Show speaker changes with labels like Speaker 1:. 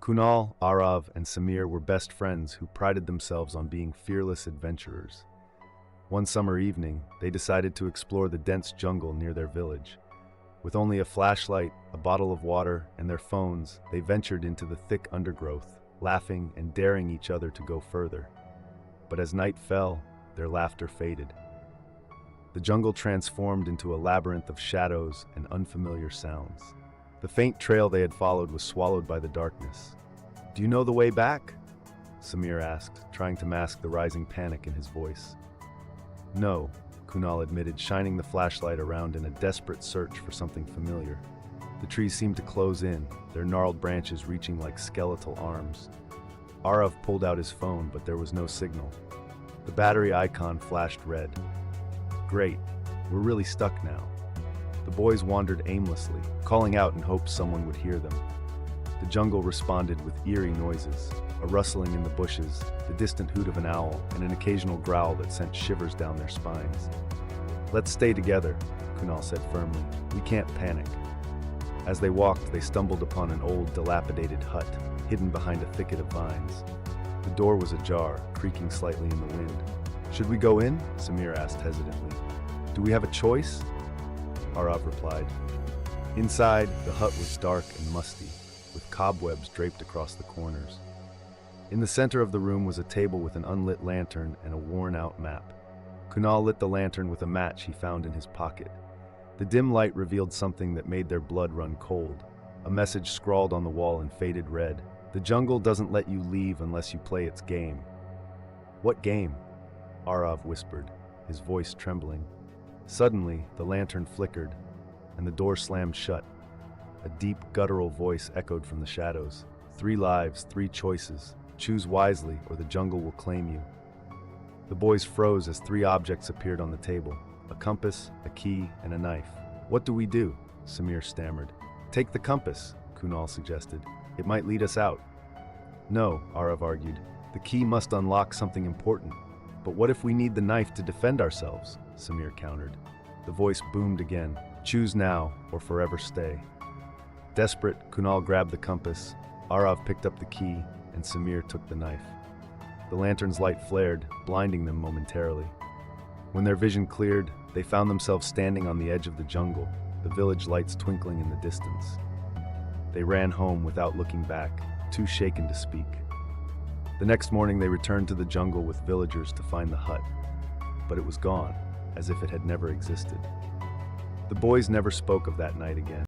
Speaker 1: Kunal, Arav, and Samir were best friends who prided themselves on being fearless adventurers. One summer evening, they decided to explore the dense jungle near their village. With only a flashlight, a bottle of water, and their phones, they ventured into the thick undergrowth, laughing and daring each other to go further. But as night fell, their laughter faded. The jungle transformed into a labyrinth of shadows and unfamiliar sounds. The faint trail they had followed was swallowed by the darkness. "Do you know the way back?" Samir asked, trying to mask the rising panic in his voice. "No," Kunal admitted, shining the flashlight around in a desperate search for something familiar. The trees seemed to close in, their gnarled branches reaching like skeletal arms. Aarav pulled out his phone, but there was no signal. The battery icon flashed red. "Great, we're really stuck now." The boys wandered aimlessly, calling out in hopes someone would hear them. The jungle responded with eerie noises, a rustling in the bushes, the distant hoot of an owl, and an occasional growl that sent shivers down their spines. "Let's stay together," Kunal said firmly. "We can't panic." As they walked, they stumbled upon an old, dilapidated hut, hidden behind a thicket of vines. The door was ajar, creaking slightly in the wind. "Should we go in?" Samir asked hesitantly. "Do we have a choice?" Aarav replied. Inside, the hut was dark and musty, with cobwebs draped across the corners. In the center of the room was a table with an unlit lantern and a worn-out map. Kunal lit the lantern with a match he found in his pocket. The dim light revealed something that made their blood run cold. A message scrawled on the wall in faded red. "The jungle doesn't let you leave unless you play its game." "What game?" Aarav whispered, his voice trembling. Suddenly, the lantern flickered, and the door slammed shut. A deep, guttural voice echoed from the shadows. "3 lives, 3 choices. Choose wisely, or the jungle will claim you." The boys froze as 3 objects appeared on the table: a compass, a key, and a knife. "What do we do?" Samir stammered. "Take the compass," Kunal suggested. "It might lead us out." "No," Aarav argued. "The key must unlock something important." "But what if we need the knife to defend ourselves?" Samir countered. The voice boomed again. "Choose now, or forever stay." Desperate, Kunal grabbed the compass, Aarav picked up the key, and Samir took the knife. The lantern's light flared, blinding them momentarily. When their vision cleared, they found themselves standing on the edge of the jungle, the village lights twinkling in the distance. They ran home without looking back, too shaken to speak. The next morning they returned to the jungle with villagers to find the hut, but it was gone, as if it had never existed. The boys never spoke of that night again.